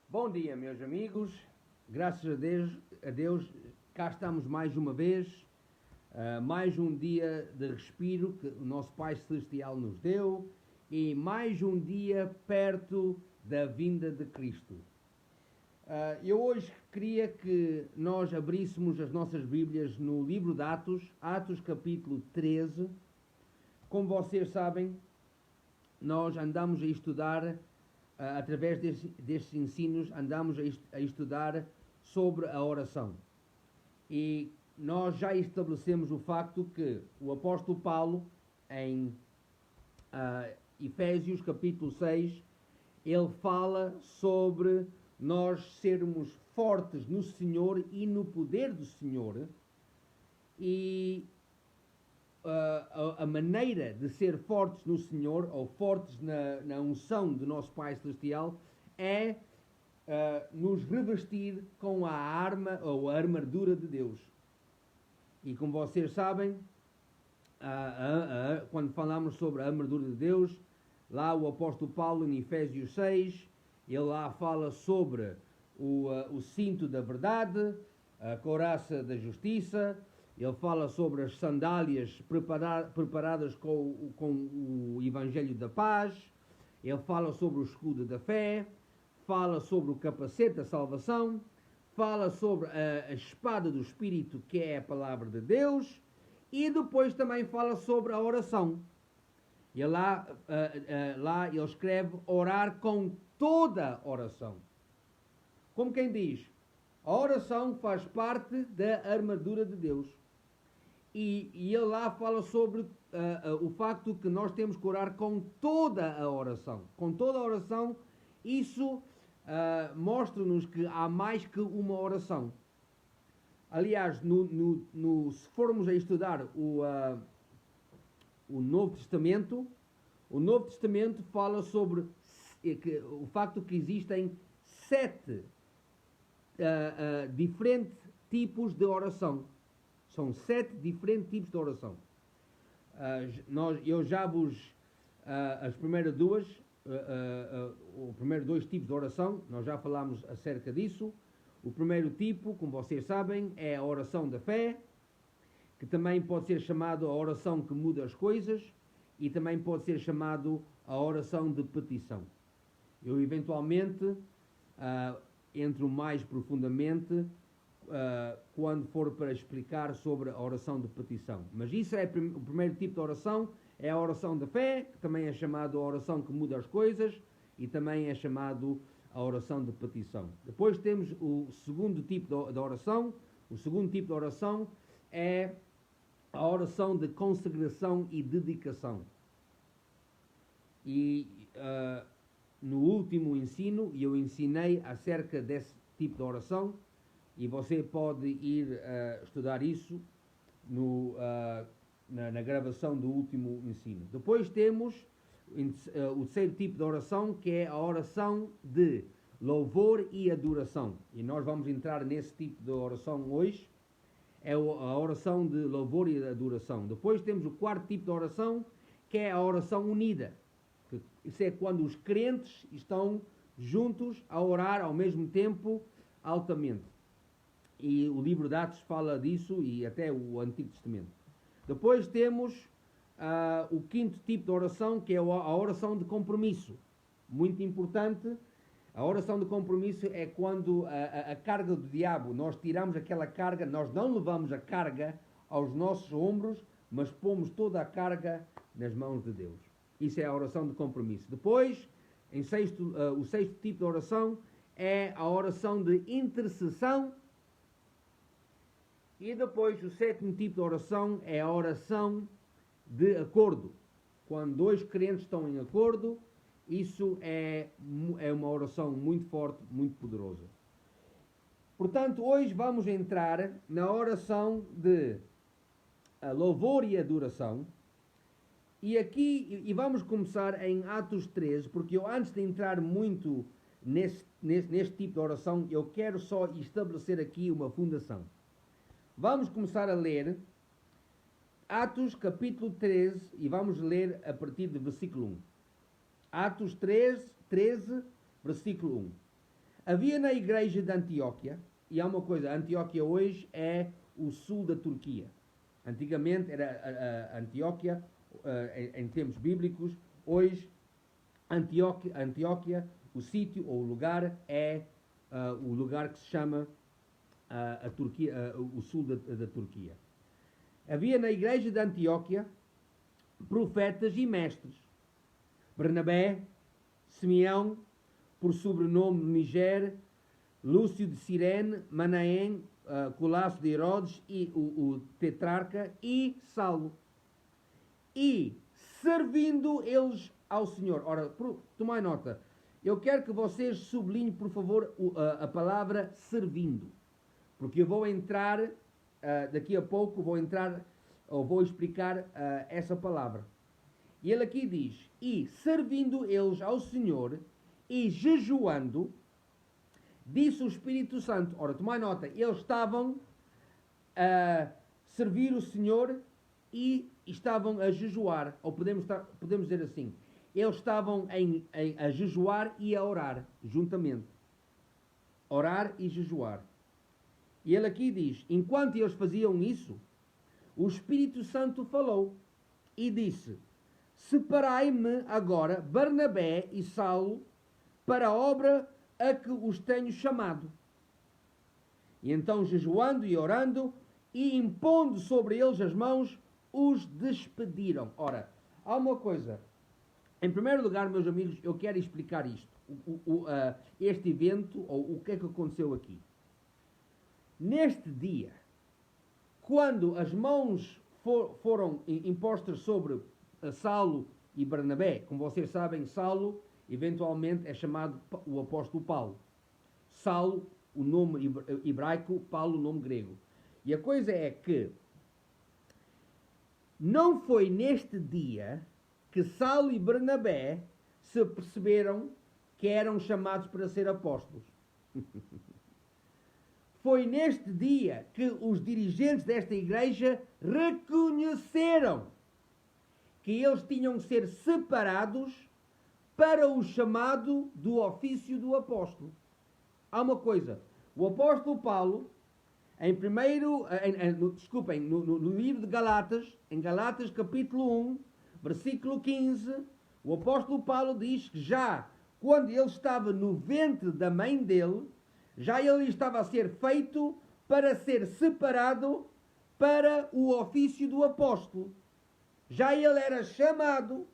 Bom dia, meus amigos. Graças a Deus, cá estamos mais uma vez, mais um dia de respiro que o nosso Pai Celestial nos deu e mais um dia perto da vinda de Cristo. Eu hoje queria que nós abríssemos as nossas Bíblias no livro de Atos, Atos capítulo 13. Como vocês sabem, nós andamos a estudar, através destes ensinos, andamos a estudar sobre a oração. E nós já estabelecemos o facto que o apóstolo Paulo, em Efésios capítulo 6, ele fala sobre nós sermos fortes no Senhor e no poder do Senhor. E a maneira de ser fortes no Senhor, ou fortes na unção do nosso Pai Celestial, é nos revestir com a arma ou a armadura de Deus. E como vocês sabem, quando falamos sobre a armadura de Deus, lá o apóstolo Paulo em Efésios 6, ele lá fala sobre o cinto da verdade, a couraça da justiça. Ele fala sobre as sandálias preparadas com o Evangelho da Paz. Ele fala sobre o escudo da fé. Fala sobre o capacete da salvação. Fala sobre a espada do Espírito, que é a palavra de Deus. E depois também fala sobre a oração. E lá ele escreve orar com toda oração. Como quem diz, a oração faz parte da armadura de Deus. E ele lá fala sobre o facto que nós temos que orar com toda a oração. Com toda a oração, isso mostra-nos que há mais que uma oração. Aliás, se formos a estudar o Novo Testamento, o Novo Testamento fala sobre o facto que existem 7 diferentes tipos de oração. São 7 diferentes tipos de oração. Eu já vos... as primeiras duas... os primeiros 2 tipos de oração, nós já falámos acerca disso. O primeiro tipo, como vocês sabem, é a oração da fé, que também pode ser chamado a oração que muda as coisas, e também pode ser chamado a oração de petição. Eu, eventualmente, entro mais profundamente quando for para explicar sobre a oração de petição. Mas isso é o primeiro tipo de oração, é a oração da fé, que também é chamado a oração que muda as coisas, e também é chamado a oração de petição. Depois temos o segundo tipo de oração. O segundo tipo de oração é a oração de consagração e dedicação. E no último ensino, eu ensinei acerca desse tipo de oração, e você pode ir estudar isso na gravação do último ensino. Depois temos o terceiro tipo de oração, que é a oração de louvor e adoração. E nós vamos entrar nesse tipo de oração hoje. É a oração de louvor e adoração. Depois temos o quarto tipo de oração, que é a oração unida. Isso é quando os crentes estão juntos a orar ao mesmo tempo altamente. E o livro de Atos fala disso, e até o Antigo Testamento. Depois temos o quinto tipo de oração, que é a oração de compromisso. Muito importante. A oração de compromisso é quando a carga do diabo, nós tiramos aquela carga, nós não levamos a carga aos nossos ombros, mas pomos toda a carga nas mãos de Deus. Isso é a oração de compromisso. Depois, o sexto tipo de oração é a oração de intercessão. E depois o sétimo tipo de oração é a oração de acordo. Quando 2 crentes estão em acordo, isso é uma oração muito forte, muito poderosa. Portanto, hoje vamos entrar na oração de louvor e adoração. E vamos começar em Atos 13, porque eu, antes de entrar muito neste tipo de oração, eu quero só estabelecer aqui uma fundação. Vamos começar a ler Atos capítulo 13 e vamos ler a partir do versículo 1. Atos 13, versículo 1. Havia na igreja de Antioquia, e há uma coisa, Antioquia hoje é o sul da Turquia. Antigamente era a Antioquia, em tempos bíblicos. Hoje, Antioquia, o sítio ou o lugar é o lugar que se chama a Turquia, o sul da Turquia. Havia na igreja de Antioquia profetas e mestres. Bernabé, Simeão, por sobrenome Niger, Lúcio de Cirene, Manaém, Colasso de Herodes e o tetrarca, e Saulo. E servindo eles ao Senhor. Ora, tomai nota. Eu quero que vocês sublinhem, por favor, a palavra servindo. Porque eu vou entrar, daqui a pouco, vou explicar essa palavra. E ele aqui diz, e servindo eles ao Senhor e jejuando, disse o Espírito Santo. Ora, tomai nota, eles estavam a servir o Senhor e estavam a jejuar, ou podemos dizer assim, eles estavam a jejuar e a orar, juntamente. Orar e jejuar. E ele aqui diz, enquanto eles faziam isso, o Espírito Santo falou e disse, separai-me agora Barnabé e Saulo para a obra a que os tenho chamado. E então, jejuando e orando, e impondo sobre eles as mãos, os despediram. Ora, há uma coisa. Em primeiro lugar, meus amigos, eu quero explicar isto. Este evento, ou o que é que aconteceu aqui. Neste dia, quando as mãos foram impostas sobre Saulo e Barnabé, como vocês sabem, Saulo eventualmente é chamado o apóstolo Paulo. Saulo, o nome hebraico, Paulo, o nome grego. E a coisa é que não foi neste dia que Saulo e Barnabé se perceberam que eram chamados para ser apóstolos. Foi neste dia que os dirigentes desta igreja reconheceram que eles tinham que ser separados para o chamado do ofício do apóstolo. Há uma coisa, o apóstolo Paulo, no livro de Galatas, em Galatas capítulo 1, versículo 15, o apóstolo Paulo diz que já quando ele estava no ventre da mãe dele, já ele estava a ser feito para ser separado para o ofício do apóstolo. Já ele era chamado,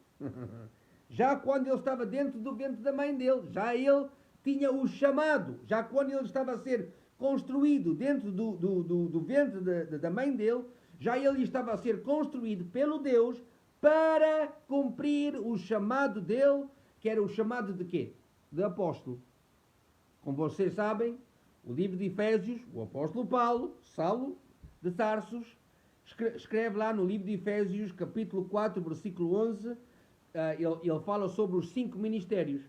já quando ele estava dentro do ventre da mãe dele, já ele tinha o chamado, já quando ele estava a ser construído dentro do ventre da mãe dele, já ele estava a ser construído pelo Deus para cumprir o chamado dele, que era o chamado de quê? De apóstolo. Como vocês sabem, o livro de Efésios, o apóstolo Paulo, Saulo de Tarsos, escreve lá no livro de Efésios, capítulo 4, versículo 11, ele fala sobre os 5 ministérios.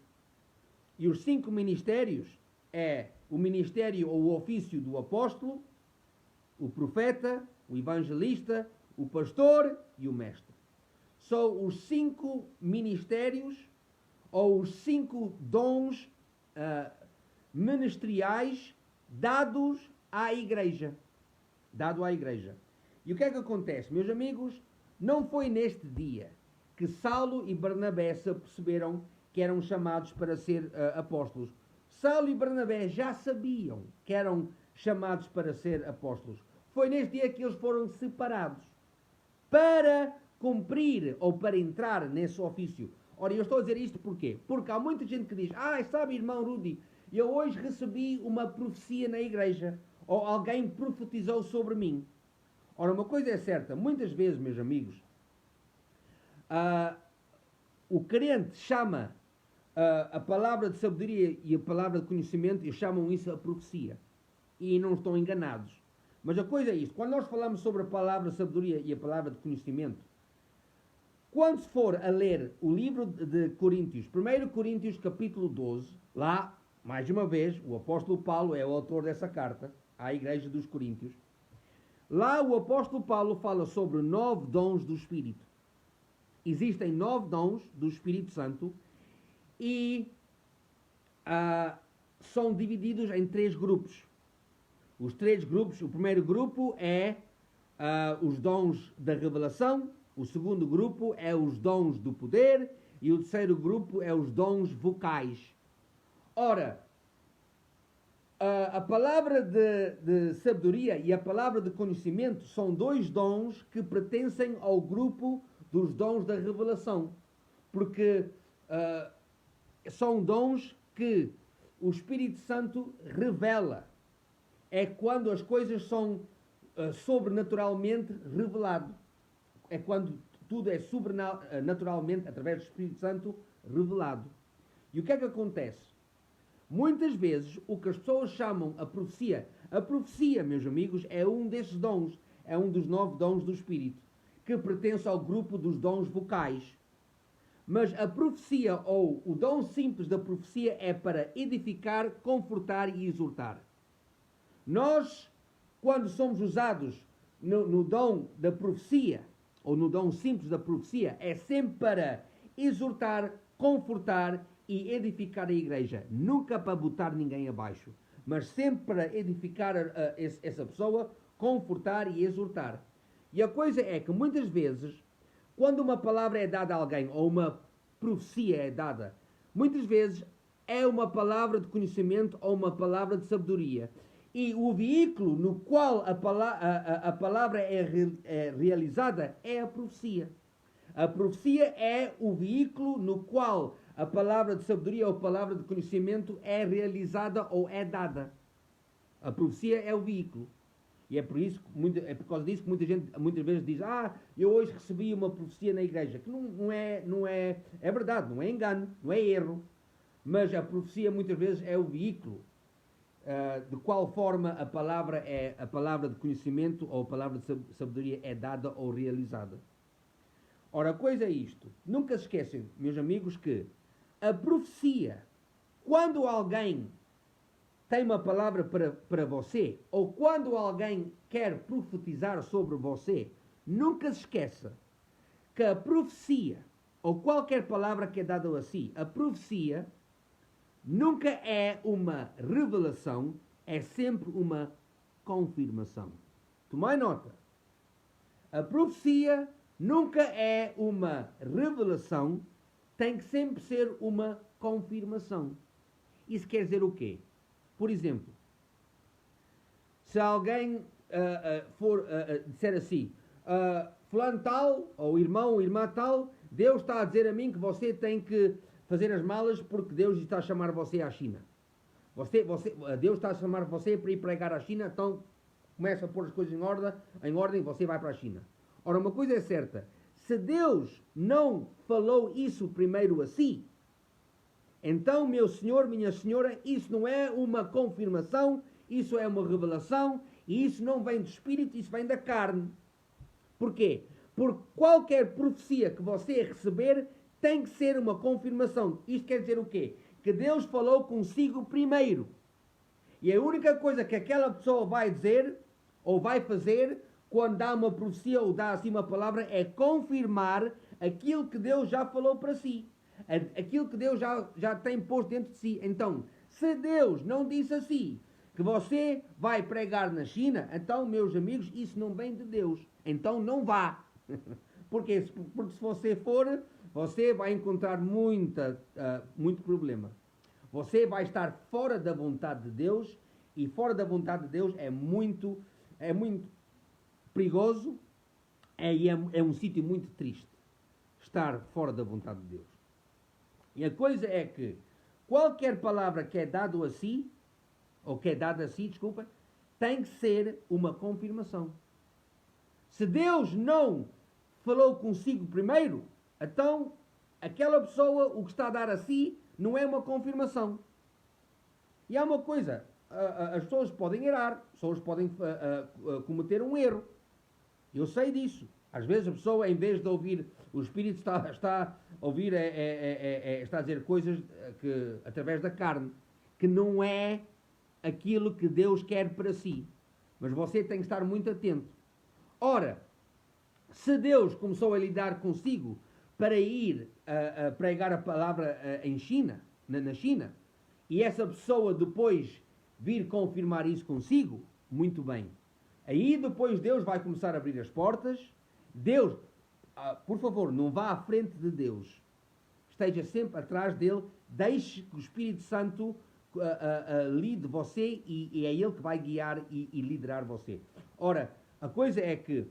E os 5 ministérios é o ministério ou o ofício do apóstolo, o profeta, o evangelista, o pastor e o mestre. São os 5 ministérios ou os 5 dons ministeriais dados à igreja. Dado à igreja. E o que é que acontece, meus amigos? Não foi neste dia que Saulo e Barnabé se perceberam que eram chamados para ser apóstolos. Saulo e Barnabé já sabiam que eram chamados para ser apóstolos. Foi neste dia que eles foram separados para cumprir ou para entrar nesse ofício. Ora, eu estou a dizer isto porquê? Porque há muita gente que diz, sabe, irmão Rudy, eu hoje recebi uma profecia na igreja, ou alguém profetizou sobre mim. Ora, uma coisa é certa, muitas vezes, meus amigos, o crente chama a palavra de sabedoria e a palavra de conhecimento, e chamam isso a profecia. E não estão enganados. Mas a coisa é isto, quando nós falamos sobre a palavra de sabedoria e a palavra de conhecimento, quando se for a ler o livro de Coríntios, 1 Coríntios capítulo 12, lá, mais uma vez, o apóstolo Paulo é o autor dessa carta à igreja dos Coríntios. Lá o apóstolo Paulo fala sobre 9 dons do Espírito. Existem 9 dons do Espírito Santo e são divididos em 3 grupos. Os 3 grupos, o primeiro grupo é os dons da revelação, o segundo grupo é os dons do poder e o terceiro grupo é os dons vocais. Ora, a palavra de sabedoria e a palavra de conhecimento são 2 dons que pertencem ao grupo dos dons da revelação, porque são dons que o Espírito Santo revela. É quando as coisas são sobrenaturalmente revelado. É quando tudo é sobrenaturalmente, através do Espírito Santo, revelado. E o que é que acontece? Muitas vezes, o que as pessoas chamam a profecia, meus amigos, é um desses dons, é um dos 9 dons do Espírito, que pertence ao grupo dos dons vocais. Mas a profecia, ou o dom simples da profecia, é para edificar, confortar e exortar. Nós, quando somos usados no dom da profecia, ou no dom simples da profecia, é sempre para exortar, confortar e edificar a igreja. Nunca para botar ninguém abaixo, mas sempre para edificar essa pessoa, confortar e exortar. E a coisa é que muitas vezes, quando uma palavra é dada a alguém, ou uma profecia é dada, muitas vezes é uma palavra de conhecimento ou uma palavra de sabedoria. E o veículo no qual a palavra é realizada é a profecia. A profecia é o veículo no qual a palavra de sabedoria ou a palavra de conhecimento é realizada ou é dada. A profecia é o veículo. E é por causa disso que muita gente muitas vezes diz: eu hoje recebi uma profecia na igreja. Que não é verdade, não é engano, não é erro. Mas a profecia muitas vezes é o veículo de qual forma a palavra de conhecimento ou a palavra de sabedoria é dada ou realizada. Ora, a coisa é isto. Nunca se esquecem, meus amigos, que a profecia, quando alguém tem uma palavra para você, ou quando alguém quer profetizar sobre você, nunca se esqueça que a profecia, ou qualquer palavra que é dada a si, a profecia nunca é uma revelação, é sempre uma confirmação. Tomai nota. A profecia nunca é uma revelação, tem que sempre ser uma confirmação. Isso quer dizer o quê? Por exemplo, se alguém disser assim, fulano tal, ou irmão ou irmã tal, Deus está a dizer a mim que você tem que fazer as malas porque Deus está a chamar você à China. Deus está a chamar você para ir pregar à China, então começa a pôr as coisas em ordem, você vai para a China. Ora, uma coisa é certa, se Deus não falou isso primeiro a si, então, meu senhor, minha senhora, isso não é uma confirmação, isso é uma revelação, e isso não vem do Espírito, isso vem da carne. Porquê? Porque qualquer profecia que você receber tem que ser uma confirmação. Isto quer dizer o quê? Que Deus falou consigo primeiro. E a única coisa que aquela pessoa vai dizer, ou vai fazer, quando dá uma profecia ou dá assim uma palavra, é confirmar aquilo que Deus já falou para si. Aquilo que Deus já tem posto dentro de si. Então, se Deus não disse assim, que você vai pregar na China, então, meus amigos, isso não vem de Deus. Então não vá. Porque se você for, você vai encontrar muito problema. Você vai estar fora da vontade de Deus, e fora da vontade de Deus é muito perigoso, é um sítio muito triste. Estar fora da vontade de Deus. E a coisa é que qualquer palavra que é dada a si, tem que ser uma confirmação. Se Deus não falou consigo primeiro, então aquela pessoa, o que está a dar a si, não é uma confirmação. E há uma coisa, as pessoas podem errar, as pessoas podem cometer um erro. Eu sei disso. Às vezes a pessoa, em vez de ouvir, o Espírito está a ouvir, está a dizer coisas através da carne, que não é aquilo que Deus quer para si. Mas você tem que estar muito atento. Ora, se Deus começou a lidar consigo para ir a pregar a palavra na China, e essa pessoa depois vir confirmar isso consigo, muito bem. Aí depois Deus vai começar a abrir as portas. Deus, por favor, não vá à frente de Deus. Esteja sempre atrás dele. Deixe que o Espírito Santo lide você e é ele que vai guiar e liderar você. Ora, a coisa é que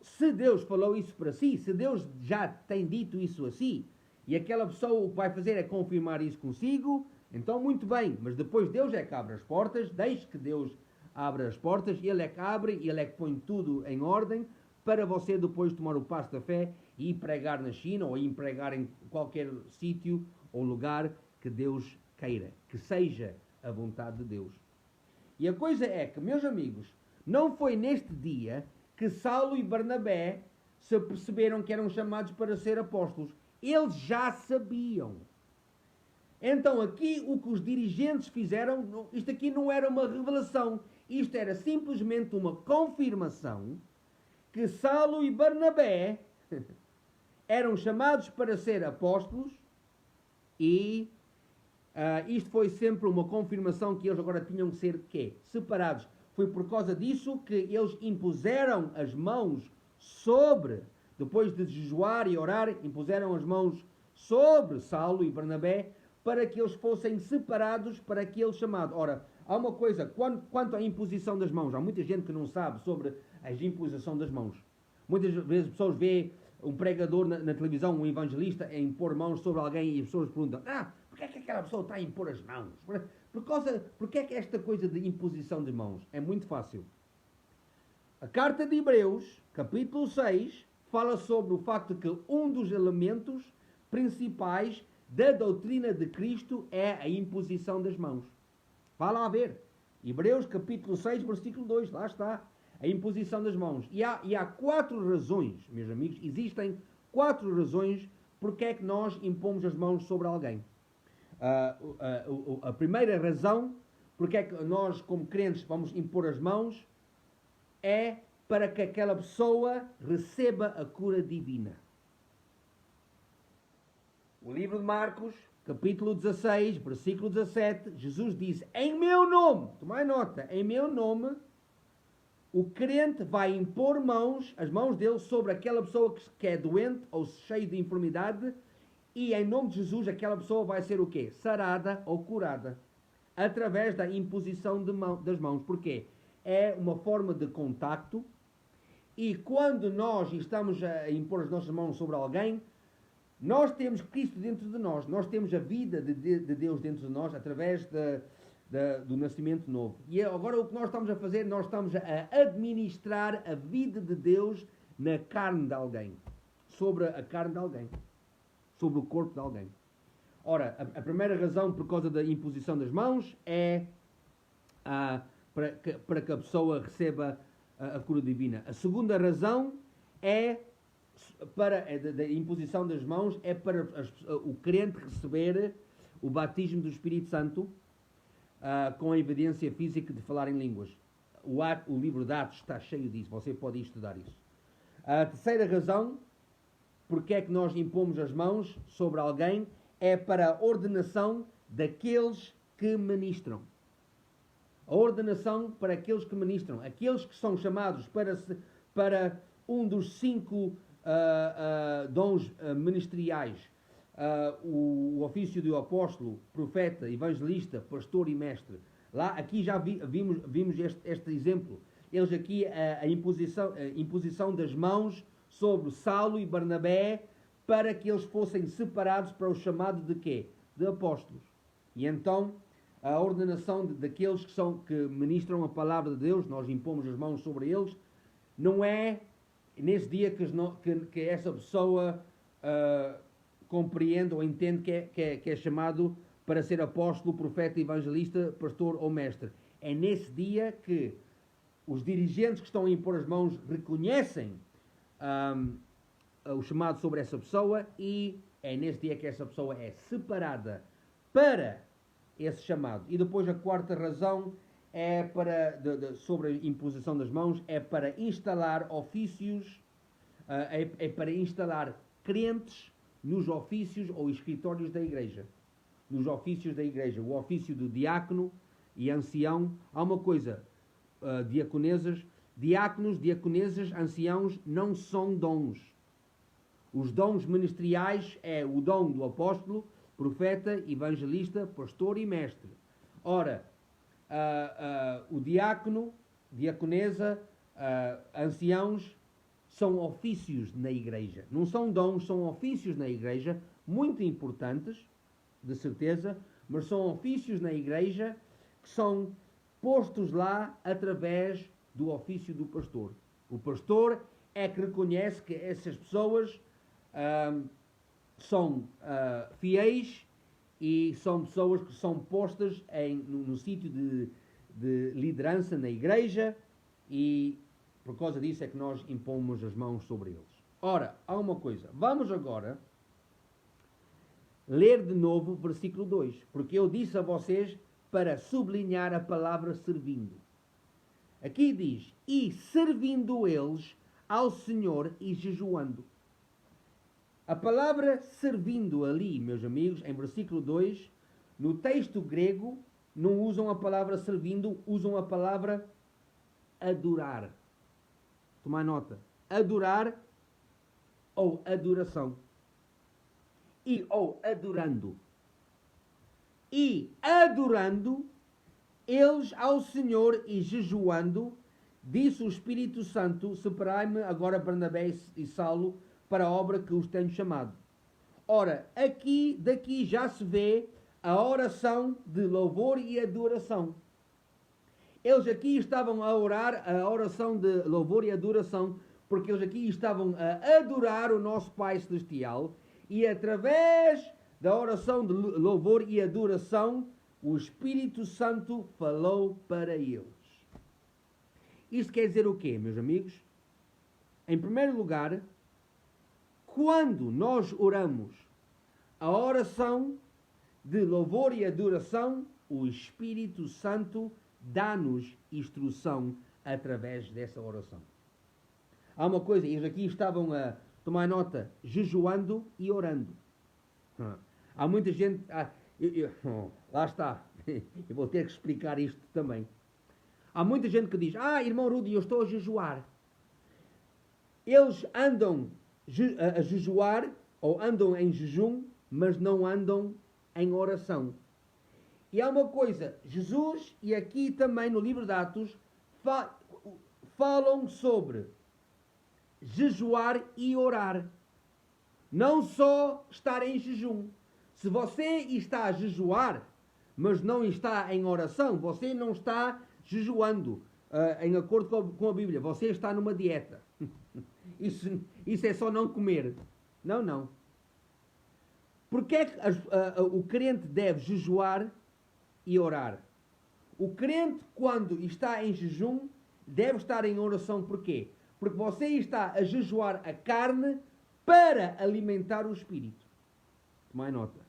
se Deus falou isso para si, se Deus já tem dito isso a si, e aquela pessoa o que vai fazer é confirmar isso consigo, então muito bem, mas depois Deus é que abre as portas, deixe que Deus abra as portas, Ele é que abre, Ele é que põe tudo em ordem, para você depois tomar o passo da fé e ir pregar na China, ou ir pregar em qualquer sítio ou lugar que Deus queira, que seja a vontade de Deus. E a coisa é que, meus amigos, não foi neste dia que Saulo e Barnabé se perceberam que eram chamados para ser apóstolos. Eles já sabiam. Então aqui o que os dirigentes fizeram, isto aqui não era uma revelação, isto era simplesmente uma confirmação que Saulo e Barnabé eram chamados para ser apóstolos e isto foi sempre uma confirmação que eles agora tinham que ser quê? Separados. Foi por causa disso que eles impuseram as mãos sobre, depois de jejuar e orar, impuseram as mãos sobre Saulo e Barnabé para que eles fossem separados para aquele chamado. Ora, há uma coisa, quanto à imposição das mãos, há muita gente que não sabe sobre a imposição das mãos. Muitas vezes pessoas veem um pregador na televisão, um evangelista, a impor mãos sobre alguém e as pessoas perguntam, porque é que aquela pessoa está a impor as mãos? Porque é que esta coisa de imposição de mãos? É muito fácil. A carta de Hebreus, capítulo 6, fala sobre o facto que um dos elementos principais da doutrina de Cristo é a imposição das mãos. Vá lá ver. Hebreus capítulo 6, versículo 2, lá está. A imposição das mãos. E há 4 razões, meus amigos, existem 4 razões porque é que nós impomos as mãos sobre alguém. A primeira razão porque é que nós, como crentes, vamos impor as mãos é para que aquela pessoa receba a cura divina. O livro de Marcos, capítulo 16, versículo 17, Jesus diz, em meu nome, tomai nota, em meu nome, o crente vai impor as mãos dele sobre aquela pessoa que é doente ou cheia de enfermidade e em nome de Jesus aquela pessoa vai ser o quê? Sarada ou curada. Através da imposição das mãos. Porquê? É uma forma de contacto e quando nós estamos a impor as nossas mãos sobre alguém, nós temos Cristo dentro de nós. Nós temos a vida de Deus dentro de nós através do nascimento novo. E agora o que nós estamos a fazer, nós estamos a administrar a vida de Deus na carne de alguém. Sobre a carne de alguém. Sobre o corpo de alguém. Ora, a primeira razão por causa da imposição das mãos é para que a pessoa receba a cura divina. A segunda razão é da imposição das mãos é para o crente receber o batismo do Espírito Santo com a evidência física de falar em línguas. O livro de Atos está cheio disso, você pode estudar isso. A terceira razão porque é que nós impomos as mãos sobre alguém é para a ordenação daqueles que ministram. A ordenação para aqueles que ministram. Aqueles que são chamados para um dos 5 dons ministeriais. O ofício do apóstolo, profeta, evangelista, pastor e mestre. Aqui já vimos este exemplo. Eles aqui, a imposição das mãos sobre Saulo e Barnabé para que eles fossem separados para o chamado de quê? De apóstolos. E então, a ordenação daqueles que ministram a palavra de Deus, nós impomos as mãos sobre eles, não é nesse dia que essa pessoa compreende ou entende que é chamado para ser apóstolo, profeta, evangelista, pastor ou mestre. É nesse dia que os dirigentes que estão a impor as mãos reconhecem o chamado sobre essa pessoa e é nesse dia que essa pessoa é separada para esse chamado. E depois a quarta razão é sobre a imposição das mãos, é para instalar ofícios, é para instalar crentes nos ofícios ou escritórios da igreja. nos ofícios da igreja. O ofício do diácono e ancião. Há uma coisa, diaconesas, diáconos, diaconesas, anciãos não são dons. Os dons ministeriais é o dom do apóstolo, profeta, evangelista, pastor e mestre. Ora, o diácono, diaconesa, anciãos, são ofícios na igreja. Não são dons, são ofícios na igreja, muito importantes, de certeza, mas são ofícios na igreja que são postos lá através do ofício do pastor. O pastor é que reconhece que essas pessoas são fiéis e são pessoas que são postas no sítio de liderança na igreja, e por causa disso é que nós impomos as mãos sobre eles. Ora, há uma coisa. Vamos agora ler de novo o versículo 2, porque eu disse a vocês para sublinhar a palavra servindo. Aqui diz, e servindo eles ao Senhor e jejuando. A palavra servindo ali, meus amigos, em versículo 2, no texto grego, não usam a palavra servindo, usam a palavra adorar. Tomar nota. Adorar ou adoração. Ou adorando. E adorando eles ao Senhor e jejuando, disse o Espírito Santo, separai-me agora Barnabé e Saulo para a obra que os tenho chamado. Ora, daqui já se vê a oração de louvor e adoração. Eles aqui estavam a orar a oração de louvor e adoração, porque eles aqui estavam a adorar o nosso Pai Celestial, e através da oração de louvor e adoração, o Espírito Santo falou para eles. Isto quer dizer o quê, meus amigos? Em primeiro lugar, quando nós oramos a oração de louvor e adoração, o Espírito Santo dá-nos instrução através dessa oração. Há uma coisa, eles aqui estavam a tomar nota, jejuando e orando. Há muita gente... lá está. Eu vou ter que explicar isto também. Há muita gente que diz, irmão Rudy, eu estou a jejuar. Eles andam a jejuar, ou andam em jejum, mas não andam em oração. E há uma coisa, Jesus, e aqui também no livro de Atos, falam sobre jejuar e orar. Não só estar em jejum. Se você está a jejuar, mas não está em oração, você não está jejuando em acordo com a Bíblia. Você está numa dieta. Isso é só não comer. Não. Porque é que o crente deve jejuar e orar? O crente, quando está em jejum, deve estar em oração. Porquê? Porque você está a jejuar a carne para alimentar o espírito. Tomai nota.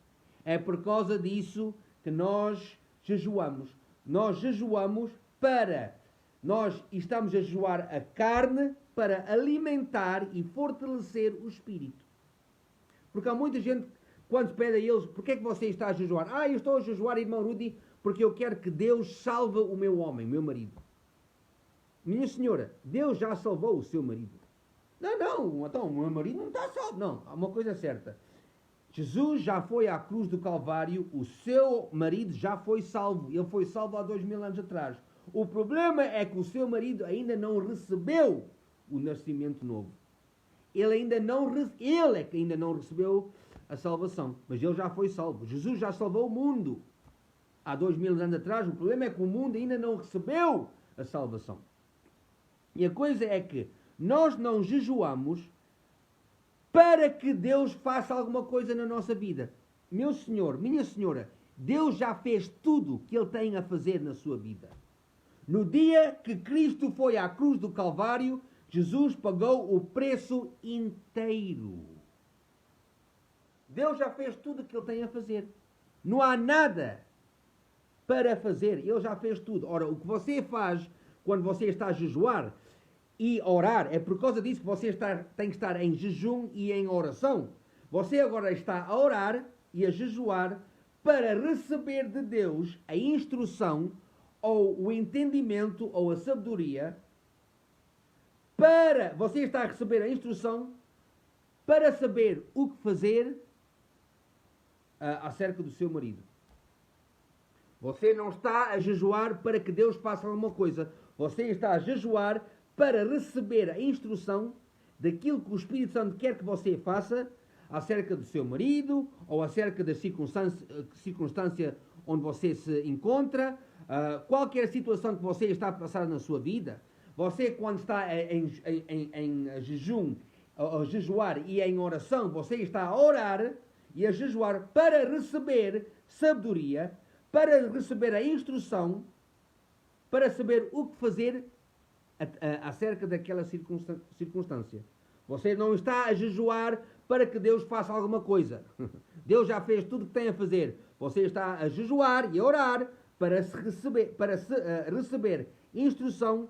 É por causa disso que nós jejuamos. Nós jejuamos para... Nós estamos a jejuar a carne para alimentar e fortalecer o espírito. Porque há muita gente, quando pede a eles, porquê é que você está a jejuar? Eu estou a jejuar, irmão Rudy, porque eu quero que Deus salve o meu homem, o meu marido. Minha senhora, Deus já salvou o seu marido. Não, então o meu marido não está salvo. Não, há uma coisa certa. Jesus já foi à cruz do Calvário, o seu marido já foi salvo. Ele foi salvo há 2000 anos atrás. O problema é que o seu marido ainda não recebeu o nascimento novo. Ele é que ainda não recebeu a salvação. Mas ele já foi salvo. Jesus já salvou o mundo há 2000 anos atrás. O problema é que o mundo ainda não recebeu a salvação. E a coisa é que nós não jejuamos para que Deus faça alguma coisa na nossa vida. Meu senhor, minha senhora, Deus já fez tudo que Ele tem a fazer na sua vida. No dia que Cristo foi à cruz do Calvário, Jesus pagou o preço inteiro. Deus já fez tudo o que Ele tem a fazer. Não há nada para fazer. Ele já fez tudo. Ora, o que você faz quando você está a jejuar e orar, é por causa disso que você tem que estar em jejum e em oração. Você agora está a orar e a jejuar para receber de Deus a instrução, ou o entendimento, ou a sabedoria, você está a receber a instrução para saber o que fazer acerca do seu marido. Você não está a jejuar para que Deus faça alguma coisa. Você está a jejuar para receber a instrução daquilo que o Espírito Santo quer que você faça acerca do seu marido, ou acerca da circunstância onde você se encontra, qualquer situação que você está a passar na sua vida. Você, quando está em jejum, a jejuar e em oração, você está a orar e a jejuar para receber sabedoria, para receber a instrução, para saber o que fazer acerca daquela circunstância. Você não está a jejuar para que Deus faça alguma coisa. Deus já fez tudo o que tem a fazer. Você está a jejuar e a orar para receber instrução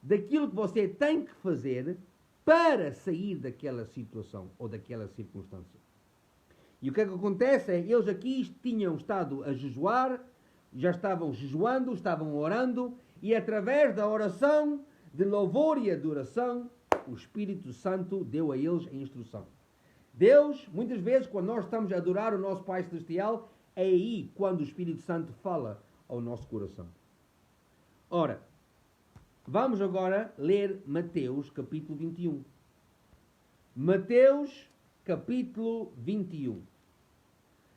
daquilo que você tem que fazer para sair daquela situação ou daquela circunstância. E o que é que acontece é, eles aqui tinham estado a jejuar, já estavam jejuando, estavam orando, e através da oração, de louvor e adoração, o Espírito Santo deu a eles a instrução. Deus, muitas vezes, quando nós estamos a adorar o nosso Pai Celestial, é aí quando o Espírito Santo fala ao nosso coração. Ora, vamos agora ler Mateus capítulo 21. Mateus capítulo 21.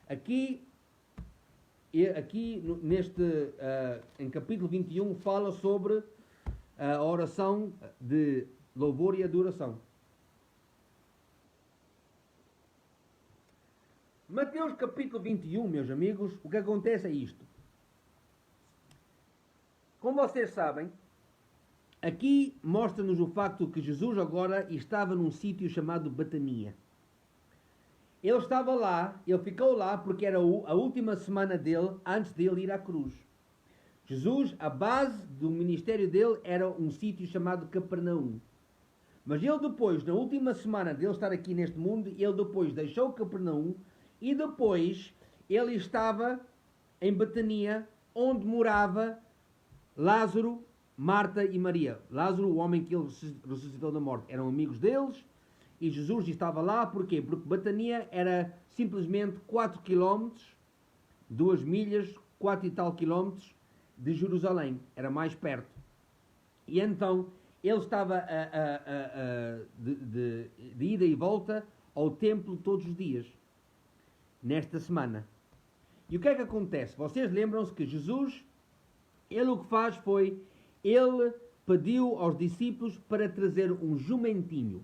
Aqui em capítulo 21 fala sobre a oração de louvor e adoração. Mateus capítulo 21, meus amigos, o que acontece é isto. Como vocês sabem, aqui mostra-nos o facto que Jesus agora estava num sítio chamado Betania. Ele estava lá, ele ficou lá porque era a última semana dele antes de ele ir à cruz. Jesus, a base do ministério dele era um sítio chamado Capernaum. Mas ele depois, na última semana dele estar aqui neste mundo, ele depois deixou Capernaum e depois ele estava em Betania, onde morava Lázaro, Marta e Maria. Lázaro, o homem que ele ressuscitou da morte, eram amigos deles, e Jesus estava lá, porquê? Porque Betania era simplesmente 4 km, 2 milhas, 4 e tal quilómetros de Jerusalém, era mais perto. E então ele estava de ida e volta ao templo todos os dias, nesta semana. E o que é que acontece? Vocês lembram-se que Jesus, ele o que faz foi, ele pediu aos discípulos para trazer um jumentinho.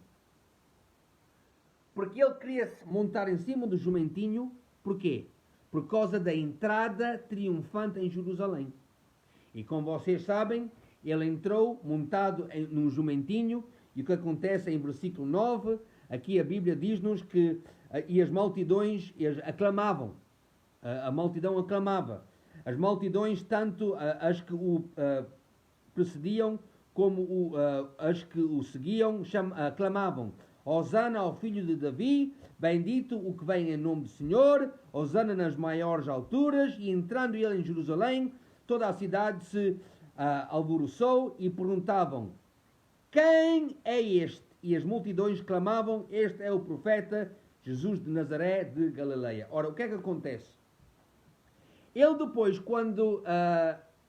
Porque ele queria se montar em cima do jumentinho, porquê? Por causa da entrada triunfante em Jerusalém. E como vocês sabem, ele entrou montado num jumentinho, e o que acontece em versículo 9, aqui a Bíblia diz-nos que e as multidões aclamavam. A multidão aclamava. As multidões, tanto as que o precediam como as que o seguiam, aclamavam: Hosana ao filho de Davi, bendito o que vem em nome do Senhor, Hosana nas maiores alturas. E entrando ele em Jerusalém, toda a cidade se alvoroçou e perguntavam: quem é este? E as multidões clamavam: este é o profeta Jesus de Nazaré de Galileia. Ora, o que é que acontece? Ele depois, quando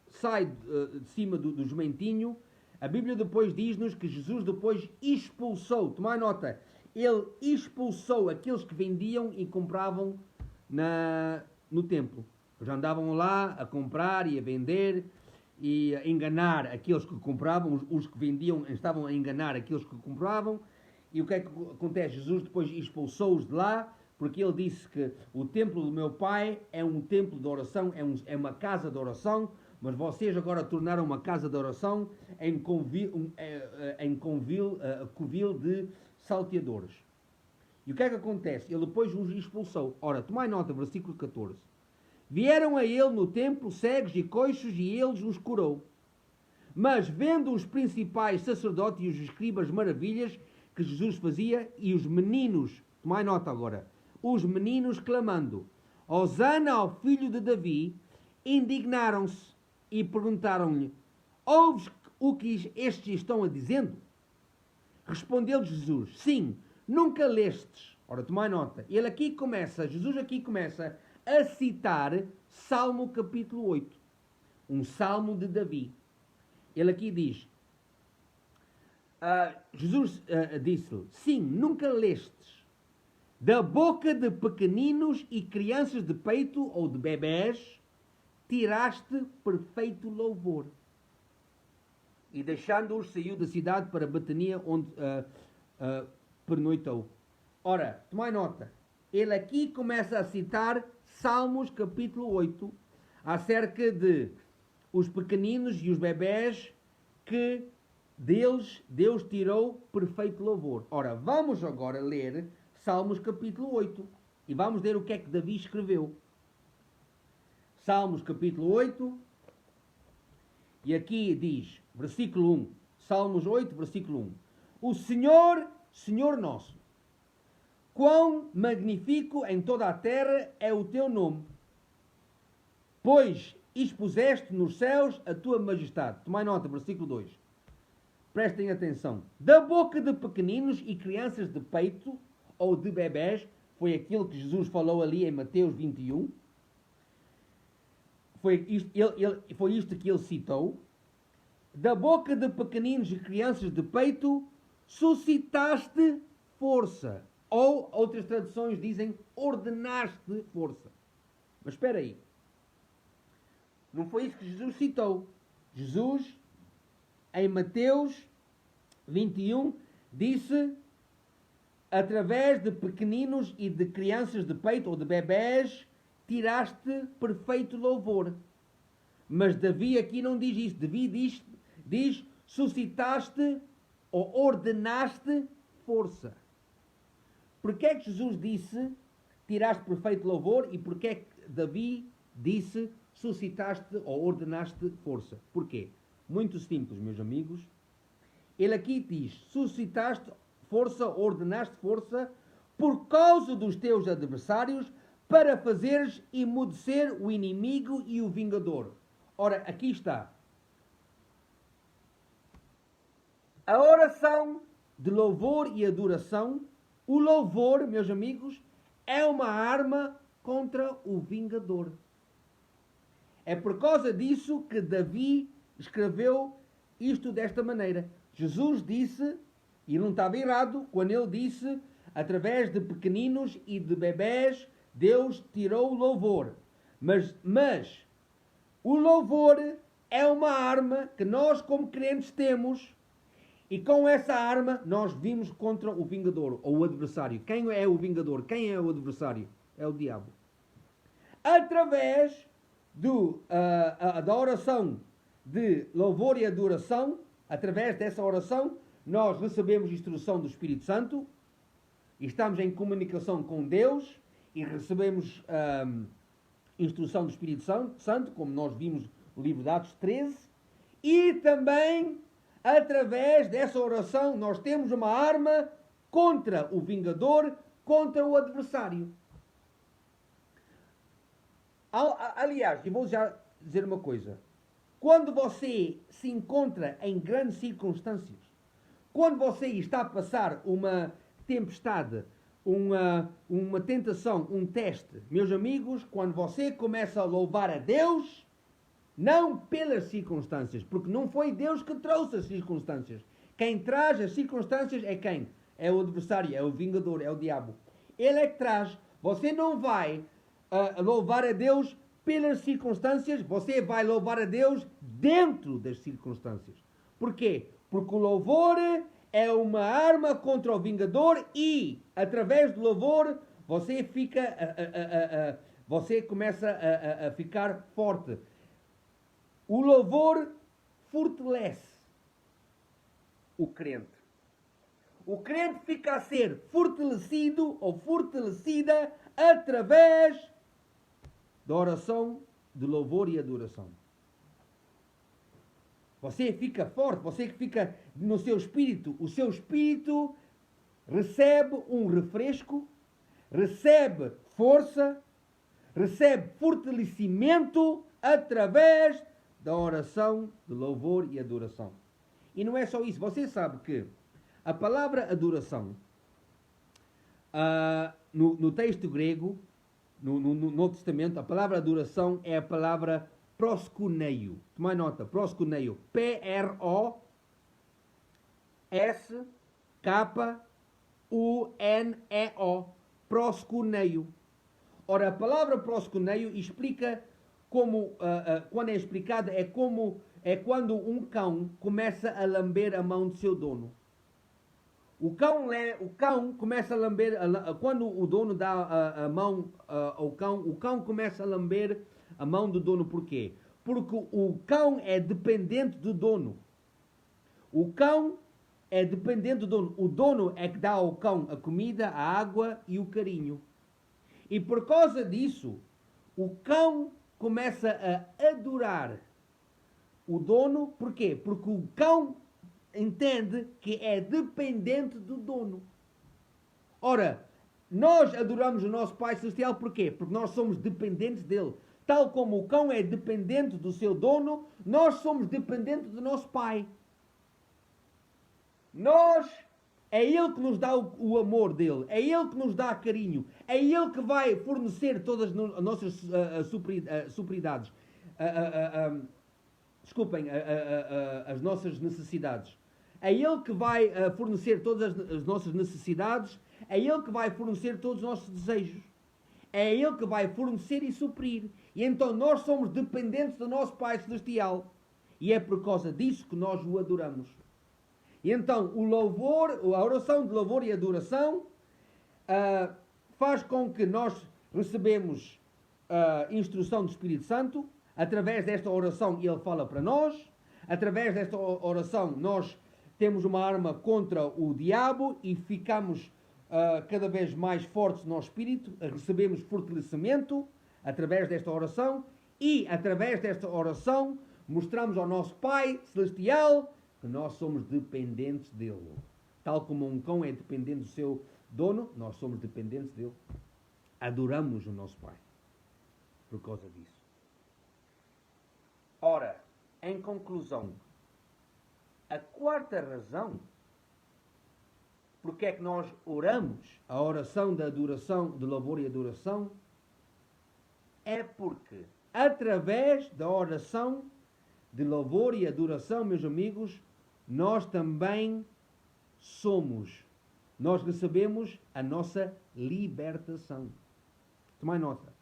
sai de cima do jumentinho, a Bíblia depois diz-nos que Jesus depois expulsou, tomai nota, ele expulsou aqueles que vendiam e compravam no templo. Já andavam lá a comprar e a vender e a enganar aqueles que compravam, os que vendiam estavam a enganar aqueles que compravam. E o que é que acontece? Jesus depois expulsou-os de lá, porque ele disse que o templo do meu Pai é um templo de oração, é uma casa de oração, mas vocês agora tornaram uma casa de oração em covil de salteadores. E o que é que acontece? Ele depois os expulsou. Ora, tomai nota, versículo 14. Vieram a ele no templo cegos e coxos, e eles os curou. Mas vendo os principais sacerdotes e os escribas maravilhas que Jesus fazia, e os meninos, tomai nota agora, os meninos clamando: Hosana ao filho de Davi, indignaram-se e perguntaram-lhe: ouves o que estes estão a dizendo? Respondeu-lhe Jesus: sim, nunca lestes. Ora, tomai nota. Jesus aqui começa a citar Salmo capítulo 8. Um salmo de Davi. Ele aqui diz, Jesus disse-lhe: sim, nunca lestes. Da boca de pequeninos e crianças de peito ou de bebés, tiraste perfeito louvor. E deixando-os, saiu da cidade para Betania, onde pernoitou. Ora, tomai nota. Ele aqui começa a citar Salmos capítulo 8, acerca de os pequeninos e os bebés que Deus tirou perfeito louvor. Ora, vamos agora ler Salmos capítulo 8 e vamos ver o que é que Davi escreveu. Salmos capítulo 8, e aqui diz, versículo 1, Salmos 8, versículo 1. O Senhor, Senhor nosso, quão magnífico em toda a terra é o teu nome, pois expuseste nos céus a tua majestade. Tomai nota, versículo 2. Prestem atenção. Da boca de pequeninos e crianças de peito, ou de bebés, foi aquilo que Jesus falou ali em Mateus 21. Foi isto que ele citou. Da boca de pequeninos e crianças de peito, suscitaste força. Ou, outras traduções dizem, ordenaste força. Mas espera aí. Não foi isso que Jesus citou. Jesus, em Mateus 21, disse, através de pequeninos e de crianças de peito ou de bebés, tiraste perfeito louvor. Mas Davi aqui não diz isso. Davi diz suscitaste ou ordenaste força. Porquê é que Jesus disse tiraste perfeito louvor e porquê é que Davi disse suscitaste ou ordenaste força? Porquê? Muito simples, meus amigos. Ele aqui diz suscitaste força, ordenaste força por causa dos teus adversários, para fazeres emudecer o inimigo e o vingador. Ora, aqui está. A oração de louvor e adoração, o louvor, meus amigos, é uma arma contra o vingador. É por causa disso que Davi escreveu isto desta maneira. Jesus disse, e não estava errado, quando ele disse, através de pequeninos e de bebés, Deus tirou o louvor. Mas o louvor é uma arma que nós, como crentes, temos. E com essa arma, nós vimos contra o vingador, ou o adversário. Quem é o vingador? Quem é o adversário? É o diabo. Através da oração de louvor e adoração, através dessa oração, nós recebemos instrução do Espírito Santo, e estamos em comunicação com Deus, e recebemos instrução do Espírito Santo, como nós vimos no livro de Atos 13, e também, através dessa oração, nós temos uma arma contra o vingador, contra o adversário. Aliás, eu vou já dizer uma coisa. Quando você se encontra em grandes circunstâncias, quando você está a passar uma tempestade, uma tentação, um teste, meus amigos, quando você começa a louvar a Deus, não pelas circunstâncias, porque não foi Deus que trouxe as circunstâncias. Quem traz as circunstâncias é quem? É o adversário, é o vingador, é o diabo. Ele é que traz. Você não vai louvar a Deus pelas circunstâncias, você vai louvar a Deus dentro das circunstâncias. Porquê? Porque o louvor é uma arma contra o vingador e, através do louvor, você começa a ficar forte. O louvor fortalece o crente. O crente fica a ser fortalecido ou fortalecida através da oração de louvor e adoração. Você fica forte, você fica no seu espírito. O seu espírito recebe um refresco, recebe força, recebe fortalecimento através da oração de louvor e adoração. E não é só isso. Você sabe que a palavra adoração, no texto grego, no Novo Testamento, a palavra adoração é a palavra proskuneio. Toma nota, proskuneio. Proskuneo. Proskuneio. Ora, a palavra proskuneio explica como, quando é explicada, é quando um cão começa a lamber a mão do seu dono. O cão começa a lamber, quando o dono dá a mão ao cão, o cão começa a lamber a mão do dono. Por quê? Porque o cão é dependente do dono. O cão é dependente do dono. O dono é que dá ao cão a comida, a água e o carinho. E por causa disso, o cão começa a adorar o dono. Por quê? Porque o cão entende que é dependente do dono. Ora, nós adoramos o nosso Pai Celestial por quê? Porque nós somos dependentes dele. Tal como o cão é dependente do seu dono, nós somos dependentes do nosso Pai. É Ele que nos dá o amor dele, é Ele que nos dá carinho, é Ele que vai fornecer todas as nossas superioridades. As nossas necessidades. É Ele que vai fornecer todas as nossas necessidades, é Ele que vai fornecer todos os nossos desejos. É Ele que vai fornecer e suprir. E então nós somos dependentes do nosso Pai Celestial. E é por causa disso que nós o adoramos. E então o louvor, a oração de louvor e adoração faz com que nós recebemos a instrução do Espírito Santo. Através desta oração Ele fala para nós. Através desta oração nós temos uma arma contra o diabo e ficamos cada vez mais fortes no espírito. Recebemos fortalecimento através desta oração. E através desta oração mostramos ao nosso Pai Celestial que nós somos dependentes dele. Tal como um cão é dependente do seu dono, nós somos dependentes dele. Adoramos o nosso Pai por causa disso. Ora, em conclusão, a quarta razão porque é que nós oramos a oração da adoração, de louvor e adoração, é porque através da oração de louvor e adoração, meus amigos, nós também nós recebemos a nossa libertação. Tomai nota.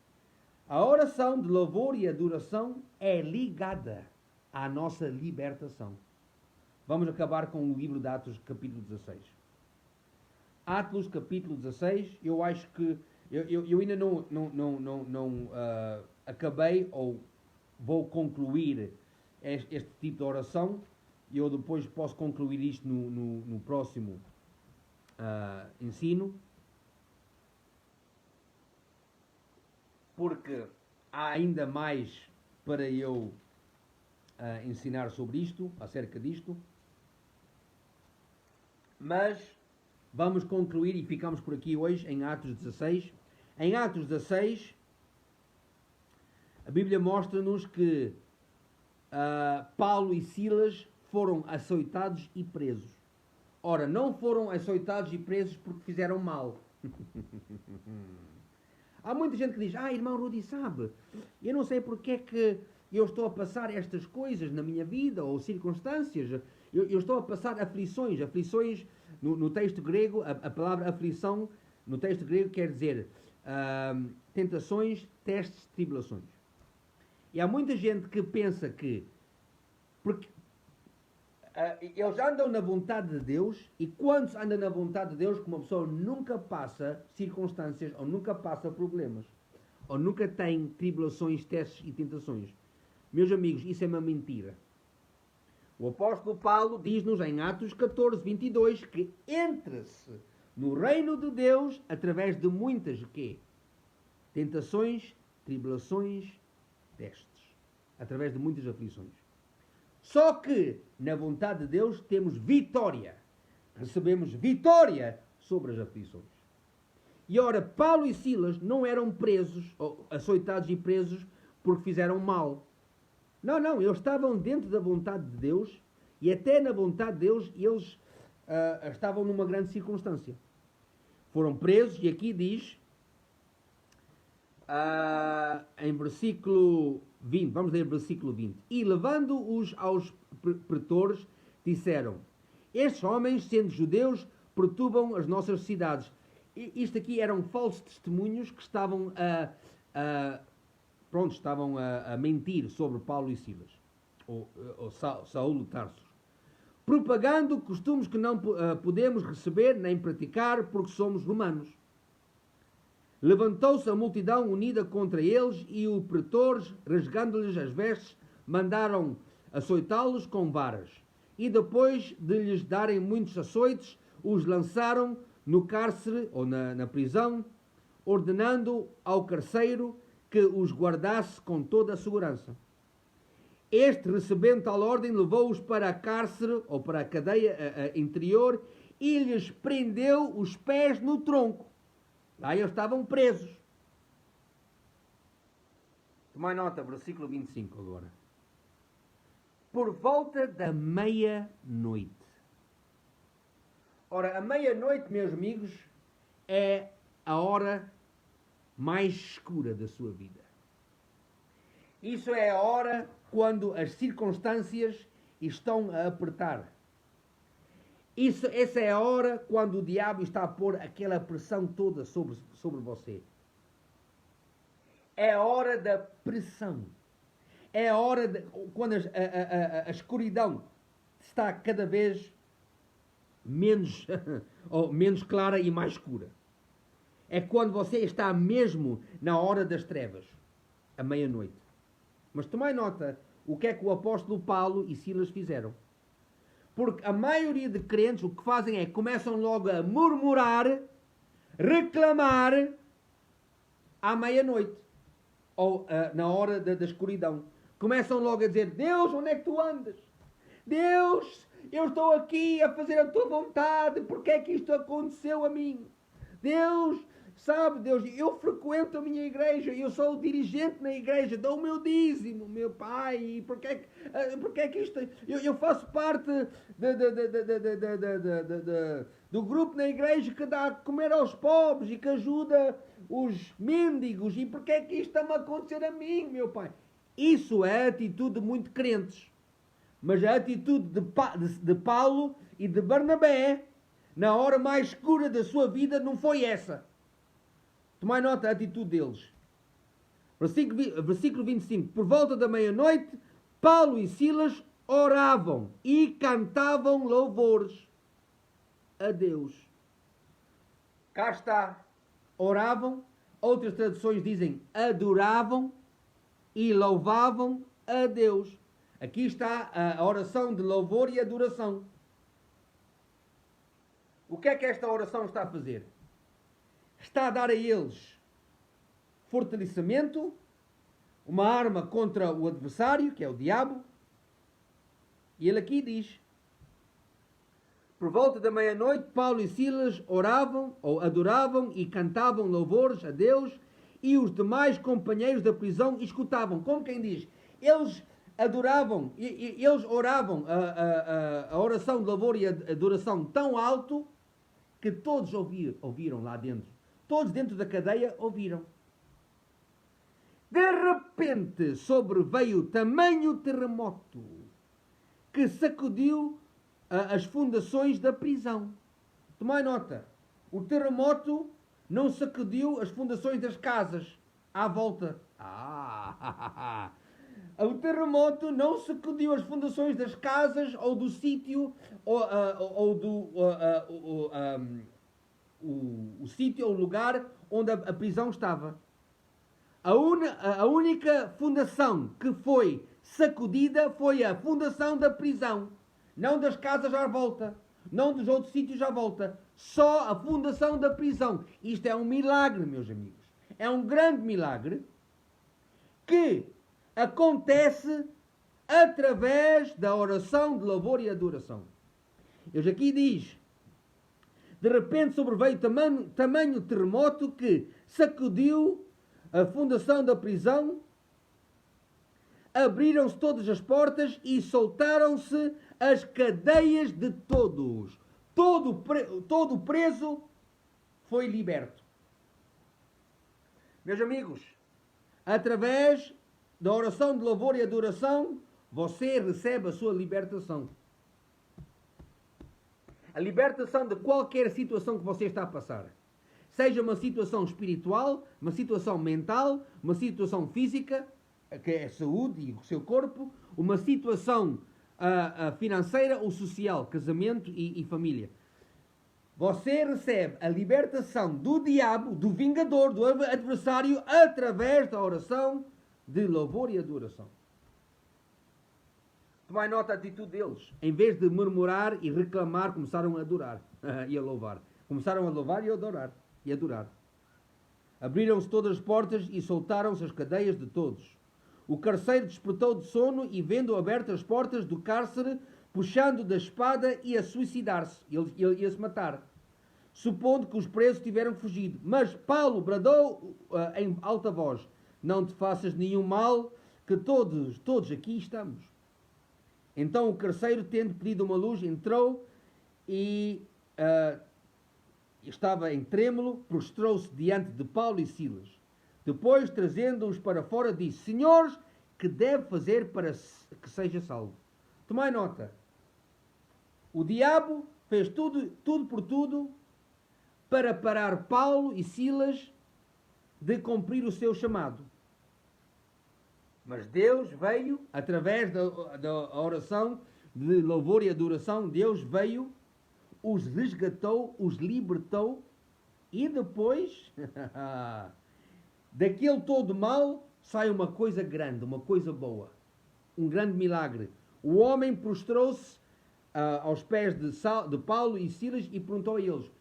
A oração de louvor e adoração é ligada à nossa libertação. Vamos acabar com o livro de Atos, capítulo 16. Atos, capítulo 16, eu acho que eu ainda não acabei ou vou concluir este tipo de oração. E eu depois posso concluir isto no próximo ensino. Porque há ainda mais para eu ensinar sobre isto, acerca disto. Mas vamos concluir e ficamos por aqui hoje em Atos 16. Em Atos 16, a Bíblia mostra-nos que Paulo e Silas foram açoitados e presos. Ora, não foram açoitados e presos porque fizeram mal. Há muita gente que diz, irmão Rudy, sabe, eu não sei porque é que eu estou a passar estas coisas na minha vida, ou circunstâncias, eu estou a passar aflições. No texto grego, a palavra aflição, no texto grego quer dizer tentações, testes, tribulações. E há muita gente que pensa que, porque eles andam na vontade de Deus, e quando se anda na vontade de Deus, que uma pessoa nunca passa circunstâncias, ou nunca passa problemas, ou nunca tem tribulações, testes e tentações. Meus amigos, isso é uma mentira. O apóstolo Paulo diz-nos em Atos 14, 22, que entra-se no reino de Deus através de muitas tentações, tribulações, testes. Através de muitas aflições. Só que, na vontade de Deus, temos vitória. Recebemos vitória sobre as aflições. E ora, Paulo e Silas não eram presos, ou açoitados e presos, porque fizeram mal. Não, não, eles estavam dentro da vontade de Deus, e até na vontade de Deus eles estavam numa grande circunstância. Foram presos, e aqui diz, em versículo 20, vamos ler versículo 20. E levando-os aos pretores, disseram: estes homens, sendo judeus, perturbam as nossas cidades. Isto aqui eram falsos testemunhos que estavam a mentir sobre Paulo e Silas, ou Saulo de Tarso, propagando costumes que não podemos receber nem praticar porque somos romanos. Levantou-se a multidão unida contra eles e os pretores, rasgando-lhes as vestes, mandaram açoitá-los com varas. E depois de lhes darem muitos açoites, os lançaram no cárcere ou na prisão, ordenando ao carcereiro que os guardasse com toda a segurança. Este, recebendo tal ordem, levou-os para a cárcere ou para a cadeia interior e lhes prendeu os pés no tronco. Lá eles estavam presos. Tomai nota, versículo 25 agora. Por volta da meia-noite. Ora, a meia-noite, meus amigos, é a hora mais escura da sua vida. Isso é a hora quando as circunstâncias estão a apertar. Essa é a hora quando o diabo está a pôr aquela pressão toda sobre você. É a hora da pressão. É a hora quando a escuridão está cada vez menos, menos clara e mais escura. É quando você está mesmo na hora das trevas, à meia-noite. Mas tomai nota o que é que o apóstolo Paulo e Silas fizeram. Porque a maioria de crentes o que fazem é que começam logo a murmurar, reclamar à meia-noite. Ou na hora da escuridão. Começam logo a dizer: Deus, onde é que tu andas? Deus, eu estou aqui a fazer a tua vontade. Porque é que isto aconteceu a mim? Deus, sabe, Deus, eu frequento a minha igreja, eu sou o dirigente na igreja, dou o meu dízimo, meu pai, e porque é que isto... Eu faço parte do grupo na igreja que dá a comer aos pobres e que ajuda os mendigos, e porque é que isto está-me a acontecer a mim, meu pai? Isso é a atitude de muito crentes. Mas a atitude de Paulo e de Barnabé, na hora mais escura da sua vida, não foi essa. Tomai nota da atitude deles. Versículo 25. Por volta da meia-noite, Paulo e Silas oravam e cantavam louvores a Deus. Cá está. Oravam. Outras traduções dizem adoravam e louvavam a Deus. Aqui está a oração de louvor e adoração. O que é que esta oração está a fazer? Está a dar a eles fortalecimento, uma arma contra o adversário, que é o diabo. E ele aqui diz: por volta da meia-noite, Paulo e Silas oravam, ou adoravam e cantavam louvores a Deus, e os demais companheiros da prisão escutavam. Como quem diz, eles adoravam, eles oravam a oração de louvor e adoração tão alto que todos ouviram lá dentro. Todos dentro da cadeia ouviram. De repente sobreveio tamanho terremoto que sacudiu as fundações da prisão. Tomai nota. O terremoto não sacudiu as fundações das casas à volta. O terremoto não sacudiu as fundações das casas ou do sítio o sítio ou o lugar onde a prisão estava. A única fundação que foi sacudida foi a fundação da prisão. Não das casas à volta. Não dos outros sítios à volta. Só a fundação da prisão. Isto é um milagre, meus amigos. É um grande milagre que acontece através da oração de louvor e adoração. Eles aqui diz: De repente sobreveio tamanho terremoto que sacudiu a fundação da prisão, abriram-se todas as portas e soltaram-se as cadeias de todos. Todo preso foi liberto. Meus amigos, através da oração de louvor e adoração, você recebe a sua libertação. A libertação de qualquer situação que você está a passar. Seja uma situação espiritual, uma situação mental, uma situação física, que é a saúde e o seu corpo, uma situação financeira ou social, casamento e família. Você recebe a libertação do diabo, do vingador, do adversário, através da oração de louvor e adoração. Tomai nota da atitude deles. Em vez de murmurar e reclamar, começaram a adorar e a louvar. Começaram a louvar e a adorar. Abriram-se todas as portas e soltaram-se as cadeias de todos. O carcereiro despertou de sono e, vendo abertas as portas do cárcere, puxando da espada, ia suicidar-se. Ele ia se matar, supondo que os presos tiveram fugido. Mas Paulo bradou em alta voz: não te faças nenhum mal, que todos aqui estamos. Então o carcereiro, tendo pedido uma luz, entrou e estava em trêmulo, prostrou-se diante de Paulo e Silas. Depois, trazendo-os para fora, disse: senhores, que deve fazer para que seja salvo? Tomai nota. O diabo fez tudo por tudo para parar Paulo e Silas de cumprir o seu chamado. Mas Deus veio, através da oração de louvor e adoração, Deus veio, os resgatou, os libertou, e depois, daquele todo mal, sai uma coisa grande, uma coisa boa. Um grande milagre. O homem prostrou-se aos pés de Paulo e Silas e perguntou a eles: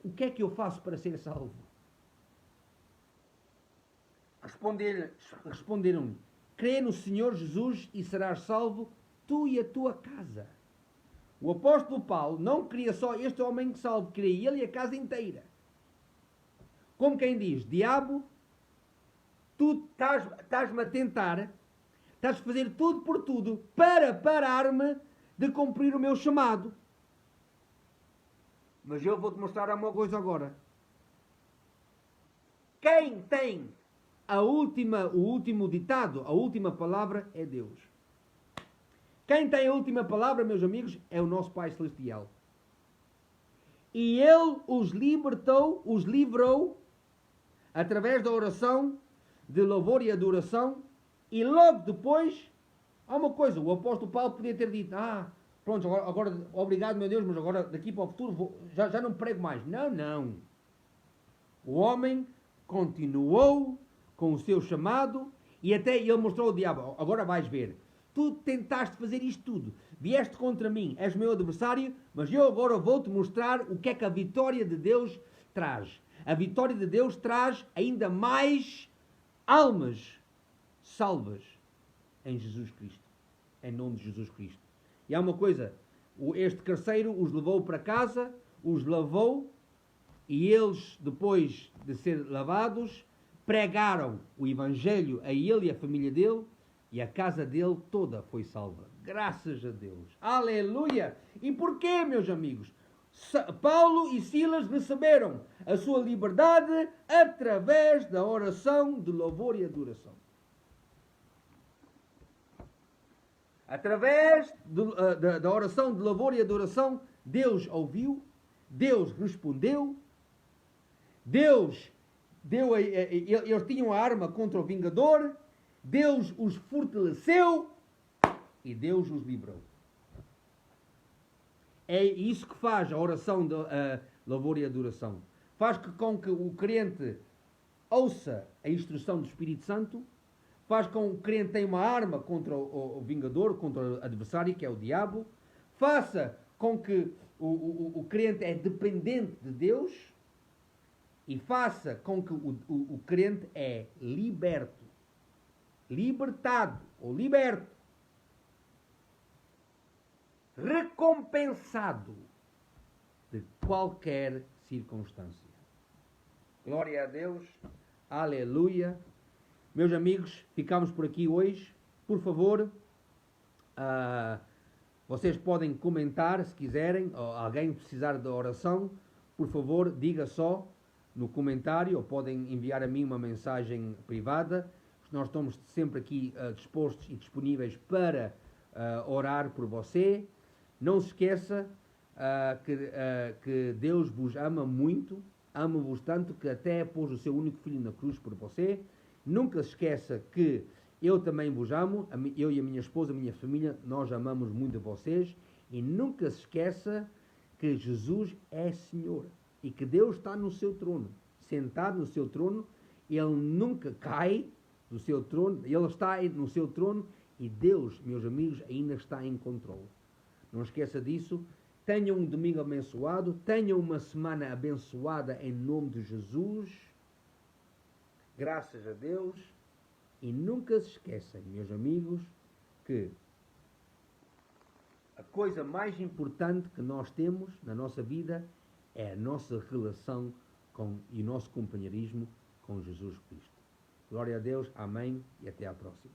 o que é que eu faço para ser salvo? Responderam-lhe: crê no Senhor Jesus e serás salvo, tu e a tua casa. O apóstolo Paulo não queria só este homem salvo, queria ele e a casa inteira. Como quem diz: diabo, tu estás-me a tentar, estás a fazer tudo por tudo para parar-me de cumprir o meu chamado. Mas eu vou-te mostrar uma coisa agora. Quem tem o último ditado, a última palavra, é Deus. Quem tem a última palavra, meus amigos, é o nosso Pai Celestial. E Ele os libertou, os livrou, através da oração de louvor e adoração, e logo depois, há uma coisa, o apóstolo Paulo podia ter dito: pronto, agora obrigado, meu Deus, mas agora daqui para o futuro já não prego mais. Não. O homem continuou com o seu chamado, e até ele mostrou ao diabo: agora vais ver, tu tentaste fazer isto tudo, vieste contra mim, és meu adversário, mas eu agora vou-te mostrar o que é que a vitória de Deus traz. A vitória de Deus traz ainda mais almas salvas em Jesus Cristo, em nome de Jesus Cristo. E há uma coisa, este carcereiro os levou para casa, os lavou, e eles, depois de ser lavados, pregaram o Evangelho a ele e a família dele, e a casa dele toda foi salva. Graças a Deus. Aleluia! E porquê, meus amigos? Paulo e Silas receberam a sua liberdade através da oração de louvor e adoração. Através da oração de louvor e adoração, Deus ouviu, Deus respondeu, eles tinham a arma contra o vingador, Deus os fortaleceu e Deus os livrou. É isso que faz a oração de louvor e adoração. Faz com que o crente ouça a instrução do Espírito Santo, faz com que o crente tenha uma arma contra o vingador, contra o adversário, que é o diabo, faça com que o crente é dependente de Deus, e faça com que o crente é libertado ou liberto, recompensado de qualquer circunstância. Glória a Deus. Aleluia. Meus amigos, ficamos por aqui hoje. Por favor, vocês podem comentar se quiserem, ou alguém precisar de oração, por favor, diga só no comentário, ou podem enviar a mim uma mensagem privada. Nós estamos sempre aqui dispostos e disponíveis para orar por você. Não se esqueça que Deus vos ama muito, ama-vos tanto que até pôs o seu único filho na cruz por você. Nunca se esqueça que eu também vos amo, eu e a minha esposa, a minha família, nós amamos muito a vocês. E nunca se esqueça que Jesus é Senhor e que Deus está no seu trono, sentado no seu trono. Ele nunca cai do seu trono, Ele está no seu trono e Deus, meus amigos, ainda está em controle. Não esqueça disso. Tenham um domingo abençoado, tenham uma semana abençoada em nome de Jesus. Graças a Deus. E nunca se esqueçam, meus amigos, que a coisa mais importante que nós temos na nossa vida é a nossa relação e o nosso companheirismo com Jesus Cristo. Glória a Deus, amém e até à próxima.